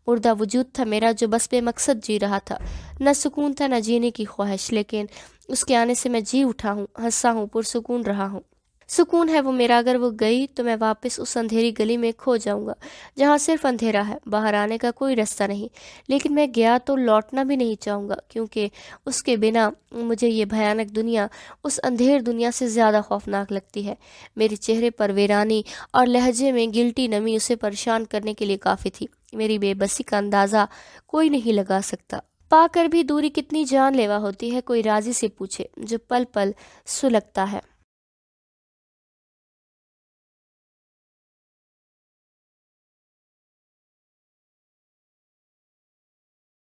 مردہ وجود تھا میرا جو بس بے مقصد جی رہا تھا۔ نہ سکون تھا نہ جینے کی خواہش، لیکن اس کے آنے سے میں جی اٹھا ہوں، ہنسا ہوں، پرسکون رہا ہوں۔ سکون ہے وہ میرا، اگر وہ گئی تو میں واپس اس اندھیری گلی میں کھو جاؤں گا جہاں صرف اندھیرا ہے، باہر آنے کا کوئی راستہ نہیں۔ لیکن میں گیا تو لوٹنا بھی نہیں چاہوں گا، کیونکہ اس کے بنا مجھے یہ بھیانک دنیا اس اندھیر دنیا سے زیادہ خوفناک لگتی ہے۔ میرے چہرے پر ویرانی اور لہجے میں گلٹی نمی اسے پریشان کرنے کے لیے کافی تھی۔ میری بے بسی کا اندازہ کوئی نہیں لگا سکتا۔ پا کر بھی دوری کتنی جان لیوا ہوتی ہے، کوئی راضی سے پوچھے جو پل پل سلگتا ہے۔